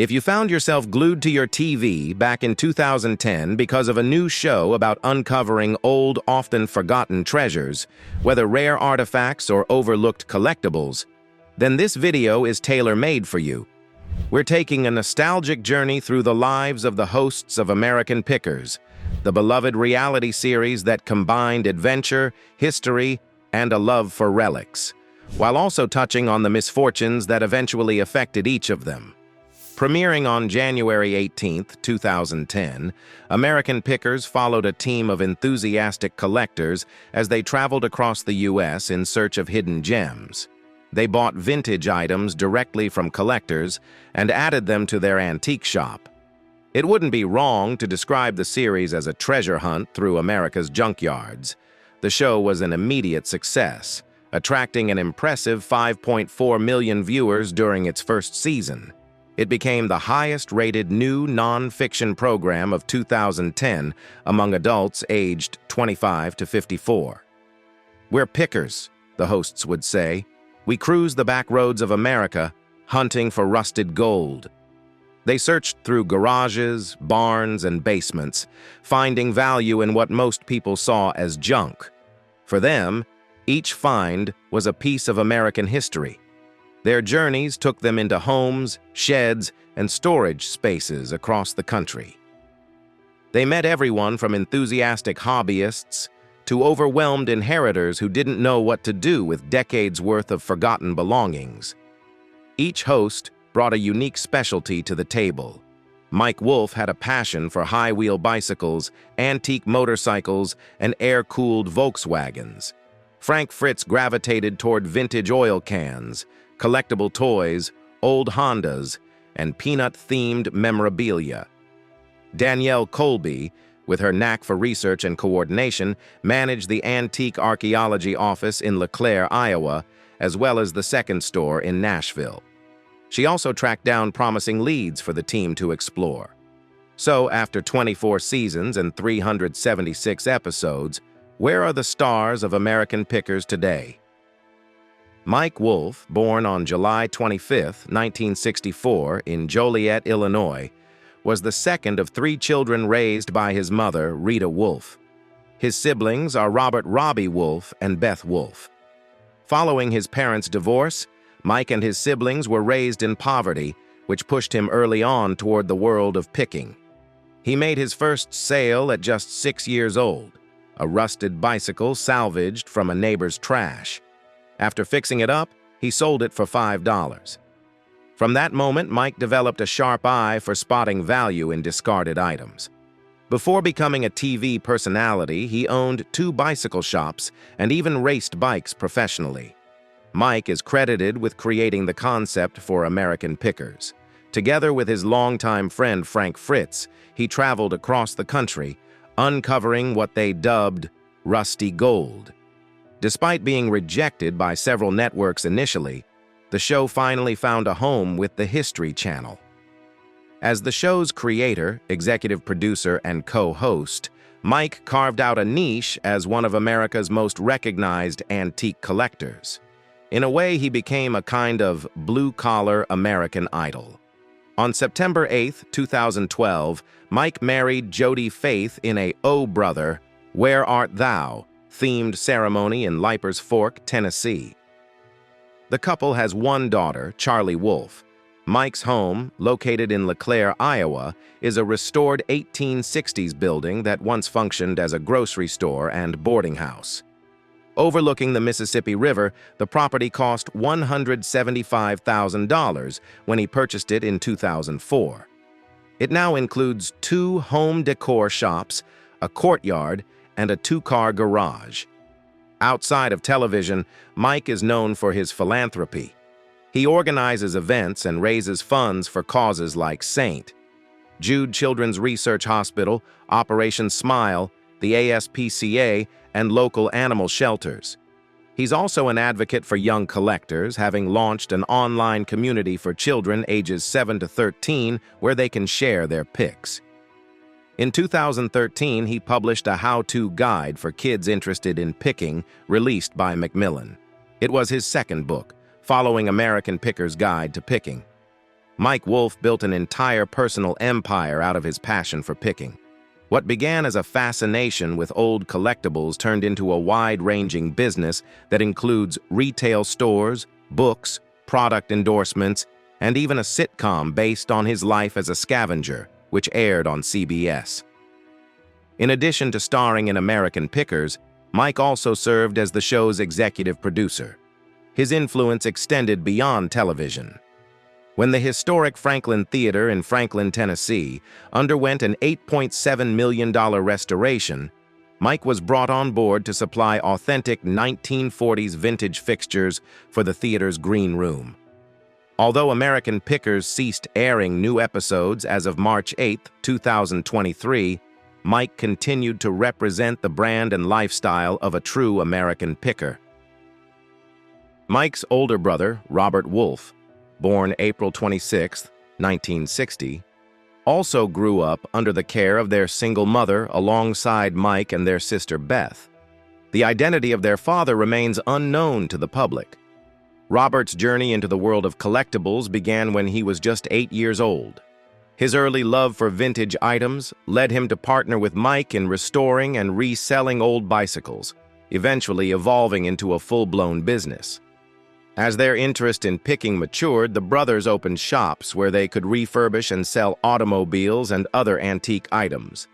If you found yourself glued to your TV back in 2010 because of a new show about uncovering old, often forgotten treasures, whether rare artifacts or overlooked collectibles, then this video is tailor-made for you. We're taking a nostalgic journey through the lives of the hosts of American Pickers, the beloved reality series that combined adventure, history, and a love for relics, while also touching on the misfortunes that eventually affected each of them. Premiering on January 18, 2010, American Pickers followed a team of enthusiastic collectors as they traveled across the U.S. in search of hidden gems. They bought vintage items directly from collectors and added them to their antique shop. It wouldn't be wrong to describe the series as a treasure hunt through America's junkyards. The show was an immediate success, attracting an impressive 5.4 million viewers during its first season. It became the highest-rated new non-fiction program of 2010 among adults aged 25 to 54. "We're pickers," the hosts would say. "We cruise the back roads of America, hunting for rusted gold." They searched through garages, barns, and basements, finding value in what most people saw as junk. For them, each find was a piece of American history. Their journeys took them into homes, sheds, and storage spaces across the country. They met everyone from enthusiastic hobbyists to overwhelmed inheritors who didn't know what to do with decades' worth of forgotten belongings. Each host brought a unique specialty to the table. Mike Wolf had a passion for high-wheel bicycles, antique motorcycles, and air-cooled Volkswagens. Frank Fritz gravitated toward vintage oil cans, collectible toys, old Hondas, and peanut-themed memorabilia. Danielle Colby, with her knack for research and coordination, managed the antique archaeology office in LeClaire, Iowa, as well as the second store in Nashville. She also tracked down promising leads for the team to explore. So, after 24 seasons and 376 episodes, where are the stars of American Pickers today? Mike Wolf, born on July 25, 1964, in Joliet, Illinois, was the second of 3 children raised by his mother, Rita Wolf. His siblings are Robert Robbie Wolf and Beth Wolf. Following his parents' divorce, Mike and his siblings were raised in poverty, which pushed him early on toward the world of picking. He made his first sale at just 6 years old, a rusted bicycle salvaged from a neighbor's trash. After fixing it up, he sold it for $5. From that moment, Mike developed a sharp eye for spotting value in discarded items. Before becoming a TV personality, he owned 2 bicycle shops and even raced bikes professionally. Mike is credited with creating the concept for American Pickers. Together with his longtime friend Frank Fritz, he traveled across the country, uncovering what they dubbed rusty gold. Despite being rejected by several networks initially, the show finally found a home with the History Channel. As the show's creator, executive producer, and co-host, Mike carved out a niche as one of America's most recognized antique collectors. In a way, he became a kind of blue-collar American idol. On September 8, 2012, Mike married Jody Faith in a "Oh Brother, Where Art Thou?" themed ceremony in Leiper's Fork, Tennessee. The couple has 1 daughter, Charlie Wolf. Mike's home, located in LeClaire, Iowa, is a restored 1860s building that once functioned as a grocery store and boarding house. Overlooking the Mississippi River, the property cost $175,000 when he purchased it in 2004. It now includes 2 home decor shops, a courtyard, and a 2-car garage. Outside of television, Mike is known for his philanthropy. He organizes events and raises funds for causes like St. Jude Children's Research Hospital, Operation Smile, the ASPCA, and local animal shelters. He's also an advocate for young collectors, having launched an online community for children ages 7 to 13 where they can share their picks. In 2013, he published a how-to guide for kids interested in picking, released by Macmillan. It was his second book, following American Picker's Guide to Picking. Mike Wolfe built an entire personal empire out of his passion for picking. What began as a fascination with old collectibles turned into a wide-ranging business that includes retail stores, books, product endorsements, and even a sitcom based on his life as a scavenger, which aired on CBS. In addition to starring in American Pickers, Mike also served as the show's executive producer. His influence extended beyond television. When the historic Franklin Theater in Franklin, Tennessee, underwent an $8.7 million restoration, Mike was brought on board to supply authentic 1940s vintage fixtures for the theater's green room. Although American Pickers ceased airing new episodes as of March 8, 2023, Mike continued to represent the brand and lifestyle of a true American picker. Mike's older brother, Robert Wolfe, born April 26, 1960, also grew up under the care of their single mother alongside Mike and their sister Beth. The identity of their father remains unknown to the public. Robert's journey into the world of collectibles began when he was just 8 years old. His early love for vintage items led him to partner with Mike in restoring and reselling old bicycles, eventually evolving into a full-blown business. As their interest in picking matured, the brothers opened shops where they could refurbish and sell automobiles and other antique items.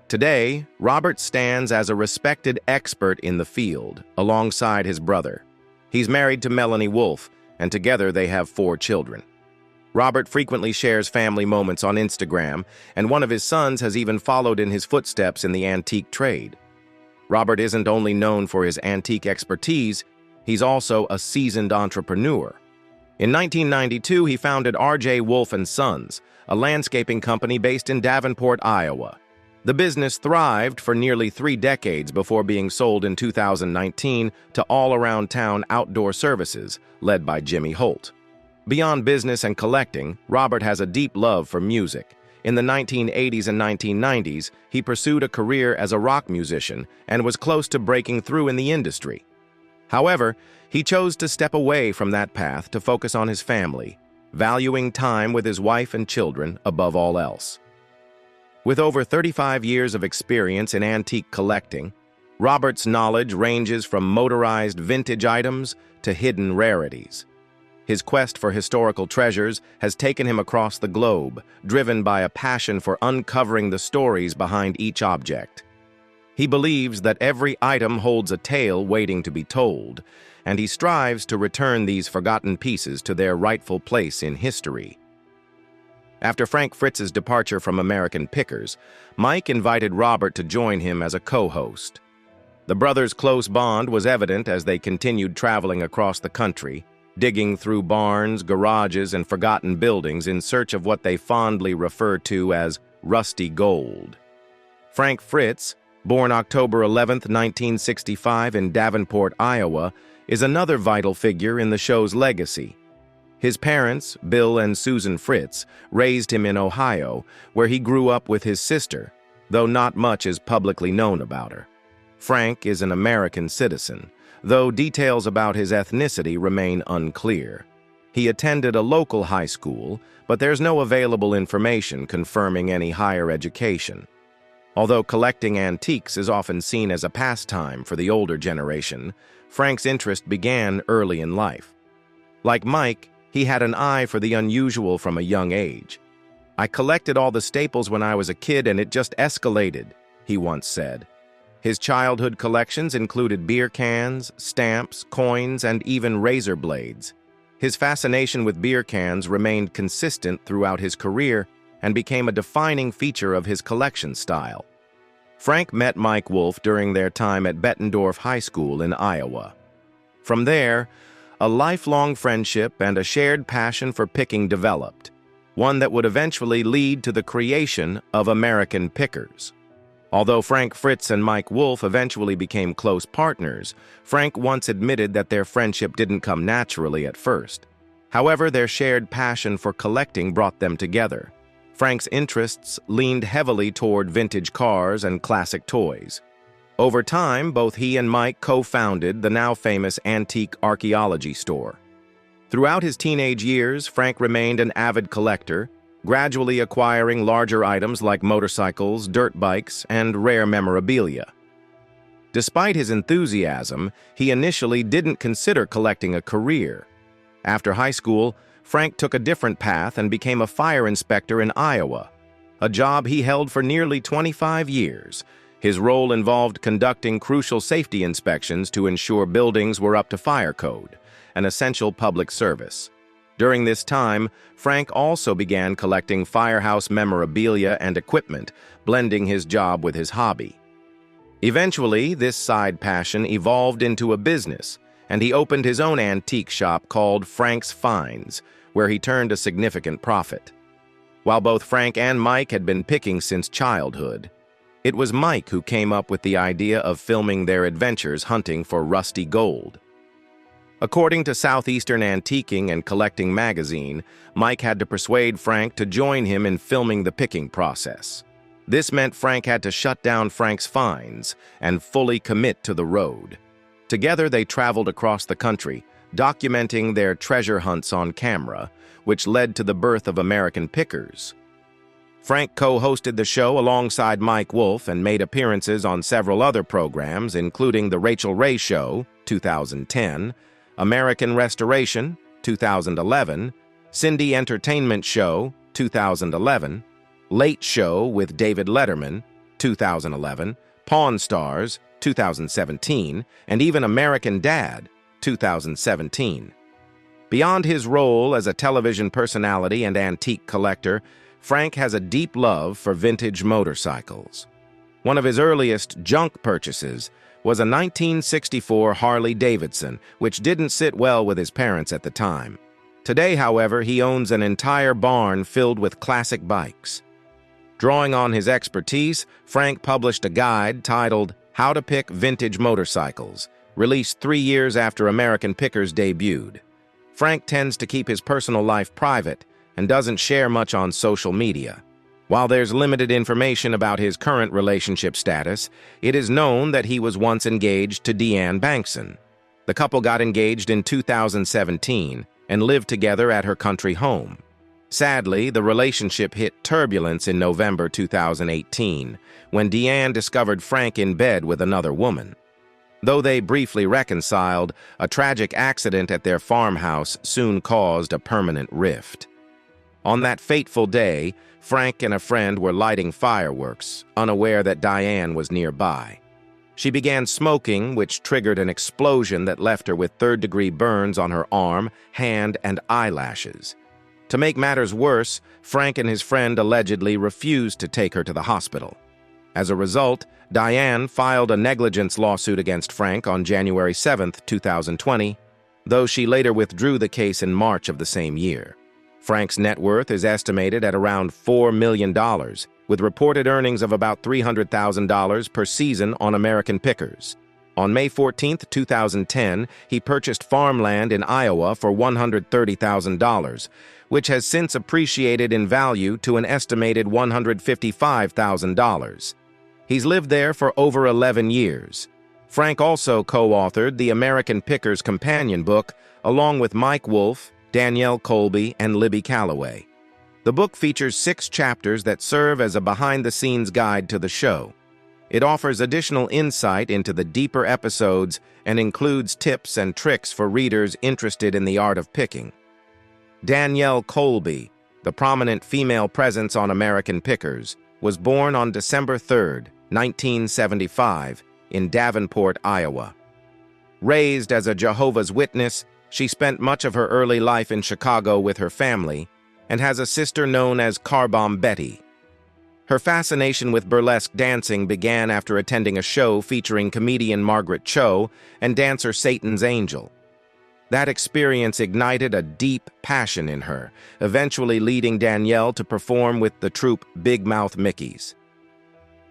Today, Robert stands as a respected expert in the field, alongside his brother. He's married to Melanie Wolfe, and together they have 4 children. Robert frequently shares family moments on Instagram, and one of his sons has even followed in his footsteps in the antique trade. Robert isn't only known for his antique expertise, he's also a seasoned entrepreneur. In 1992, he founded R.J. Wolfe & Sons, a landscaping company based in Davenport, Iowa. The business thrived for nearly 3 decades before being sold in 2019 to All Around Town Outdoor Services, led by Jimmy Holt. Beyond business and collecting, Robert has a deep love for music. In the 1980s and 1990s, he pursued a career as a rock musician and was close to breaking through in the industry. However, he chose to step away from that path to focus on his family, valuing time with his wife and children above all else. With over 35 years of experience in antique collecting, Robert's knowledge ranges from motorized vintage items to hidden rarities. His quest for historical treasures has taken him across the globe, driven by a passion for uncovering the stories behind each object. He believes that every item holds a tale waiting to be told, and he strives to return these forgotten pieces to their rightful place in history. After Frank Fritz's departure from American Pickers, Mike invited Robert to join him as a co-host. The brothers' close bond was evident as they continued traveling across the country, digging through barns, garages, and forgotten buildings in search of what they fondly refer to as rusty gold. Frank Fritz, born October 11, 1965 in Davenport, Iowa, is another vital figure in the show's legacy. His parents, Bill and Susan Fritz, raised him in Ohio, where he grew up with his sister, though not much is publicly known about her. Frank is an American citizen, though details about his ethnicity remain unclear. He attended a local high school, but there's no available information confirming any higher education. Although collecting antiques is often seen as a pastime for the older generation, Frank's interest began early in life. Like Mike, he had an eye for the unusual from a young age. "I collected all the staples when I was a kid and it just escalated," he once said. His childhood collections included beer cans, stamps, coins, and even razor blades. His fascination with beer cans remained consistent throughout his career and became a defining feature of his collection style. Frank met Mike Wolfe during their time at Bettendorf High School in Iowa. From there, a lifelong friendship and a shared passion for picking developed, one that would eventually lead to the creation of American Pickers. Although Frank Fritz and Mike Wolfe eventually became close partners, Frank once admitted that their friendship didn't come naturally at first. However, their shared passion for collecting brought them together. Frank's interests leaned heavily toward vintage cars and classic toys. Over time, both he and Mike co-founded the now famous antique archaeology store. Throughout his teenage years, Frank remained an avid collector, gradually acquiring larger items like motorcycles, dirt bikes, and rare memorabilia. Despite his enthusiasm, he initially didn't consider collecting a career. After high school, Frank took a different path and became a fire inspector in Iowa, a job he held for nearly 25 years. His role involved conducting crucial safety inspections to ensure buildings were up to fire code, an essential public service. During this time, Frank also began collecting firehouse memorabilia and equipment, blending his job with his hobby. Eventually, this side passion evolved into a business, and he opened his own antique shop called Frank's Finds, where he turned a significant profit. While both Frank and Mike had been picking since childhood, it was Mike who came up with the idea of filming their adventures hunting for rusty gold. According to Southeastern Antiquing and Collecting magazine, Mike had to persuade Frank to join him in filming the picking process. This meant Frank had to shut down Frank's Finds and fully commit to the road. Together they traveled across the country, documenting their treasure hunts on camera, which led to the birth of American Pickers. Frank co-hosted the show alongside Mike Wolfe and made appearances on several other programs, including The Rachel Ray Show, 2010, American Restoration, 2011, Cindy Entertainment Show, 2011, Late Show with David Letterman, 2011, Pawn Stars, 2017, and even American Dad, 2017. Beyond his role as a television personality and antique collector, Frank has a deep love for vintage motorcycles. One of his earliest junk purchases was a 1964 Harley-Davidson, which didn't sit well with his parents at the time. Today, however, he owns an entire barn filled with classic bikes. Drawing on his expertise, Frank published a guide titled How to Pick Vintage Motorcycles, released 3 years after American Pickers debuted. Frank tends to keep his personal life private and doesn't share much on social media. While there's limited information about his current relationship status, it is known that he was once engaged to Deanne Bankson. The couple got engaged in 2017 and lived together at her country home. Sadly, the relationship hit turbulence in November 2018, when Deanne discovered Frank in bed with another woman. Though they briefly reconciled, a tragic accident at their farmhouse soon caused a permanent rift. On that fateful day, Frank and a friend were lighting fireworks, unaware that Diane was nearby. She began smoking, which triggered an explosion that left her with third-degree burns on her arm, hand, and eyelashes. To make matters worse, Frank and his friend allegedly refused to take her to the hospital. As a result, Diane filed a negligence lawsuit against Frank on January 7, 2020, though she later withdrew the case in March of the same year. Frank's net worth is estimated at around $4 million, with reported earnings of about $300,000 per season on American Pickers. On May 14, 2010, he purchased farmland in Iowa for $130,000, which has since appreciated in value to an estimated $155,000. He's lived there for over 11 years. Frank also co-authored the American Pickers Companion book, along with Mike Wolfe, Danielle Colby, and Libby Calloway. The book features 6 chapters that serve as a behind-the-scenes guide to the show. It offers additional insight into the deeper episodes and includes tips and tricks for readers interested in the art of picking. Danielle Colby, the prominent female presence on American Pickers, was born on December 3, 1975, in Davenport, Iowa. Raised as a Jehovah's Witness, she spent much of her early life in Chicago with her family and has a sister known as Carbomb Betty. Her fascination with burlesque dancing began after attending a show featuring comedian Margaret Cho and dancer Satan's Angel. That experience ignited a deep passion in her, eventually leading Danielle to perform with the troupe Big Mouth Mickeys.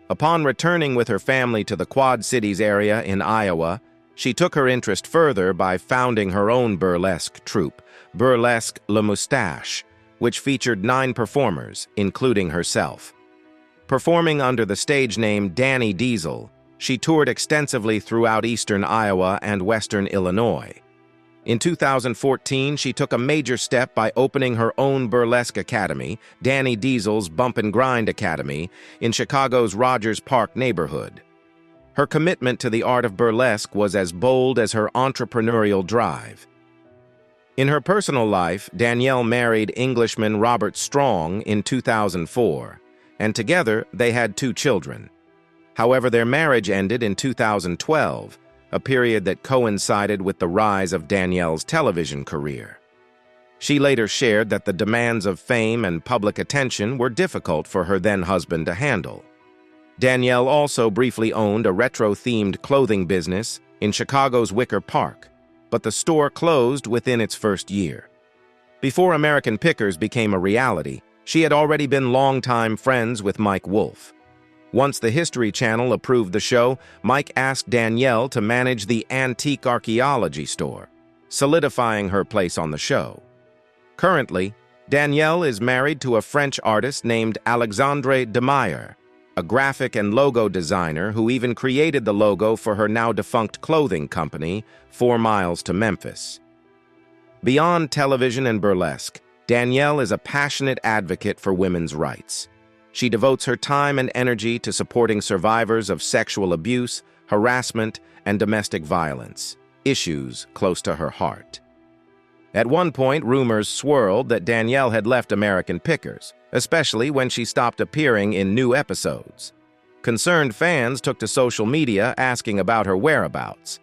Upon returning with her family to the Quad Cities area in Iowa, she took her interest further by founding her own burlesque troupe, Burlesque Le Moustache, which featured 9 performers, including herself. Performing under the stage name Danny Diesel, she toured extensively throughout eastern Iowa and western Illinois. In 2014, she took a major step by opening her own burlesque academy, Danny Diesel's Bump and Grind Academy, in Chicago's Rogers Park neighborhood. Her commitment to the art of burlesque was as bold as her entrepreneurial drive. In her personal life, Danielle married Englishman Robert Strong in 2004, and together they had 2 children. However, their marriage ended in 2012, a period that coincided with the rise of Danielle's television career. She later shared that the demands of fame and public attention were difficult for her then-husband to handle. Danielle also briefly owned a retro-themed clothing business in Chicago's Wicker Park, but the store closed within its first year. Before American Pickers became a reality, she had already been longtime friends with Mike Wolfe. Once the History Channel approved the show, Mike asked Danielle to manage the antique archaeology store, solidifying her place on the show. Currently, Danielle is married to a French artist named Alexandre Demeyer, a graphic and logo designer who even created the logo for her now-defunct clothing company, 4 Miles to Memphis. Beyond television and burlesque, Danielle is a passionate advocate for women's rights. She devotes her time and energy to supporting survivors of sexual abuse, harassment, and domestic violence, issues close to her heart. At one point, rumors swirled that Danielle had left American Pickers, especially when she stopped appearing in new episodes. Concerned fans took to social media asking about her whereabouts.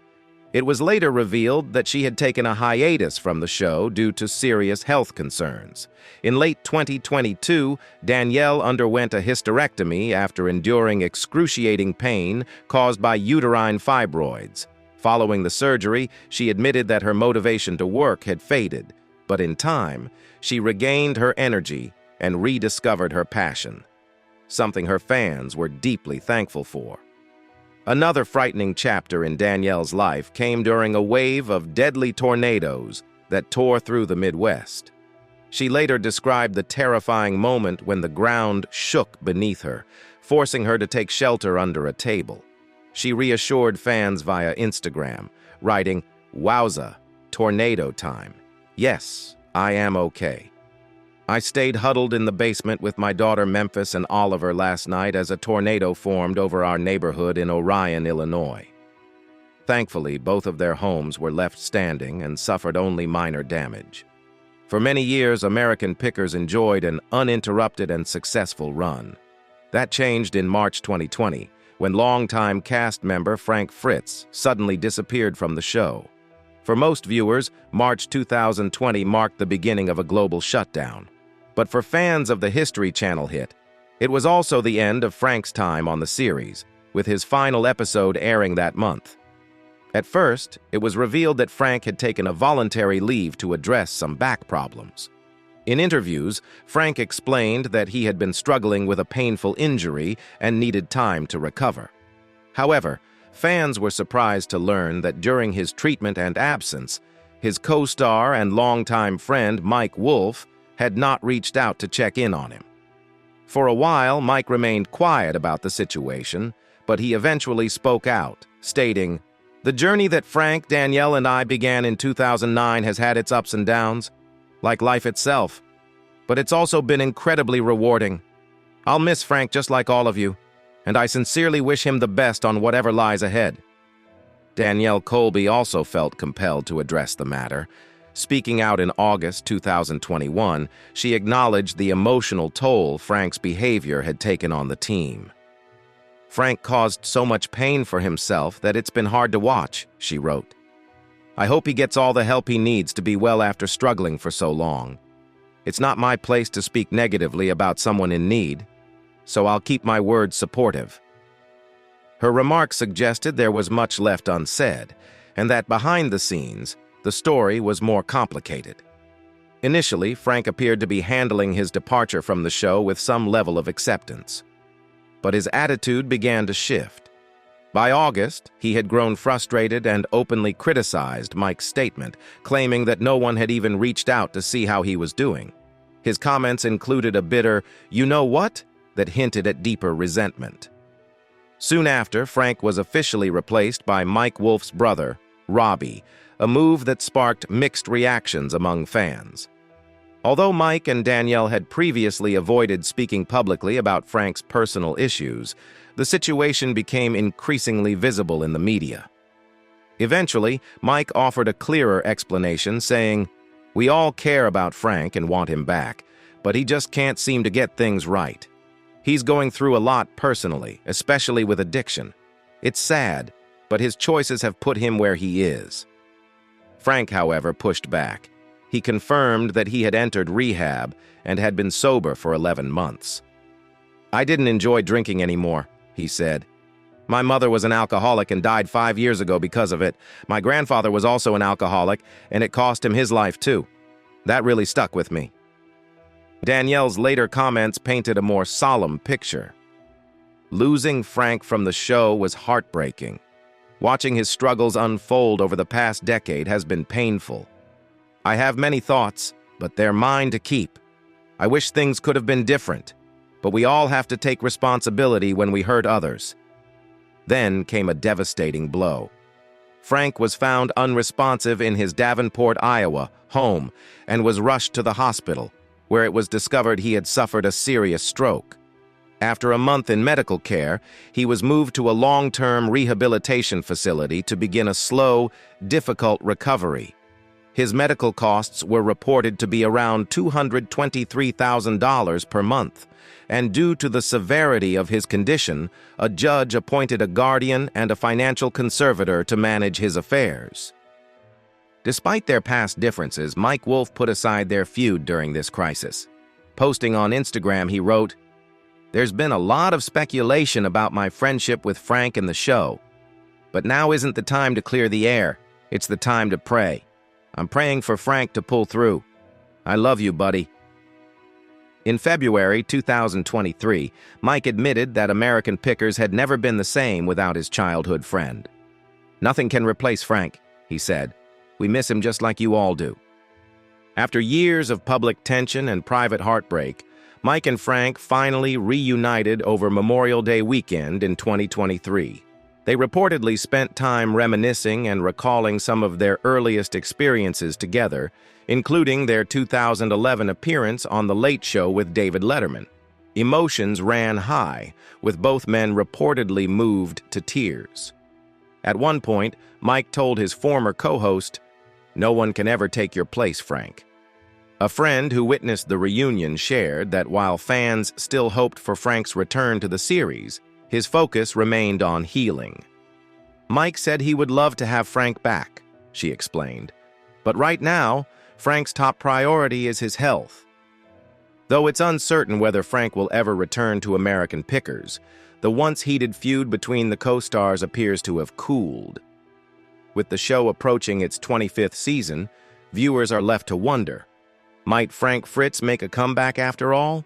It was later revealed that she had taken a hiatus from the show due to serious health concerns. In late 2022, Danielle underwent a hysterectomy after enduring excruciating pain caused by uterine fibroids. Following the surgery, she admitted that her motivation to work had faded, but in time, she regained her energy and rediscovered her passion, something her fans were deeply thankful for. Another frightening chapter in Danielle's life came during a wave of deadly tornadoes that tore through the Midwest. She later described the terrifying moment when the ground shook beneath her, forcing her to take shelter under a table. She reassured fans via Instagram, writing, "Wowza, tornado time. Yes, I am okay. I stayed huddled in the basement with my daughter Memphis and Oliver last night as a tornado formed over our neighborhood in Orion, Illinois. Thankfully, both of their homes were left standing and suffered only minor damage. For many years, American Pickers enjoyed an uninterrupted and successful run. That changed in March 2020, when longtime cast member Frank Fritz suddenly disappeared from the show. For most viewers, March 2020 marked the beginning of a global shutdown. But for fans of the History Channel hit, it was also the end of Frank's time on the series, with his final episode airing that month. At first, it was revealed that Frank had taken a voluntary leave to address some back problems. In interviews, Frank explained that he had been struggling with a painful injury and needed time to recover. However, fans were surprised to learn that during his treatment and absence, his co-star and longtime friend Mike Wolfe had not reached out to check in on him. For a while, Mike remained quiet about the situation, but he eventually spoke out, stating, "The journey that Frank, Danielle, and I began in 2009 has had its ups and downs, like life itself, but it's also been incredibly rewarding. I'll miss Frank just like all of you, and I sincerely wish him the best on whatever lies ahead." Danielle Colby also felt compelled to address the matter. Speaking out in August 2021, she acknowledged the emotional toll Frank's behavior had taken on the team. "Frank caused so much pain for himself that it's been hard to watch," she wrote. "I hope he gets all the help he needs to be well after struggling for so long. It's not my place to speak negatively about someone in need, so I'll keep my words supportive." Her remarks suggested there was much left unsaid, and that behind the scenes, the story was more complicated. Initially, Frank appeared to be handling his departure from the show with some level of acceptance. But his attitude began to shift. By August, he had grown frustrated and openly criticized Mike's statement, claiming that no one had even reached out to see how he was doing. His comments included a bitter, "You know what?" that hinted at deeper resentment. Soon after, Frank was officially replaced by Mike Wolfe's brother, Robbie, a move that sparked mixed reactions among fans. Although Mike and Danielle had previously avoided speaking publicly about Frank's personal issues, the situation became increasingly visible in the media. Eventually, Mike offered a clearer explanation, saying, "We all care about Frank and want him back, but he just can't seem to get things right. He's going through a lot personally, especially with addiction. It's sad, but his choices have put him where he is." Frank, however, pushed back. He confirmed that he had entered rehab and had been sober for 11 months. "I didn't enjoy drinking anymore," he said. "My mother was an alcoholic and died 5 years ago because of it. My grandfather was also an alcoholic, and it cost him his life too. That really stuck with me." Danielle's later comments painted a more solemn picture. Losing Frank from the show was heartbreaking. Watching his struggles unfold over the past decade has been painful. "I have many thoughts, but they're mine to keep. I wish things could have been different, but we all have to take responsibility when we hurt others." Then came a devastating blow. Frank was found unresponsive in his Davenport, Iowa, home and was rushed to the hospital, where it was discovered he had suffered a serious stroke. After a month in medical care, he was moved to a long-term rehabilitation facility to begin a slow, difficult recovery. His medical costs were reported to be around $223,000 per month, and due to the severity of his condition, a judge appointed a guardian and a financial conservator to manage his affairs. Despite their past differences, Mike Wolfe put aside their feud during this crisis. Posting on Instagram, he wrote, "There's been a lot of speculation about my friendship with Frank and the show, but now isn't the time to clear the air. It's the time to pray. I'm praying for Frank to pull through. I love you, buddy." In February 2023, Mike admitted that American Pickers had never been the same without his childhood friend. "Nothing can replace Frank," he said. "We miss him just like you all do." After years of public tension and private heartbreak, Mike and Frank finally reunited over Memorial Day weekend in 2023. They reportedly spent time reminiscing and recalling some of their earliest experiences together, including their 2011 appearance on The Late Show with David Letterman. Emotions ran high, with both men reportedly moved to tears. At one point, Mike told his former co-host, "No one can ever take your place, Frank." A friend who witnessed the reunion shared that while fans still hoped for Frank's return to the series, his focus remained on healing. "Mike said he would love to have Frank back," she explained. "But right now, Frank's top priority is his health." Though it's uncertain whether Frank will ever return to American Pickers, the once-heated feud between the co-stars appears to have cooled. With the show approaching its 25th season, viewers are left to wonder, might Frank Fritz make a comeback after all?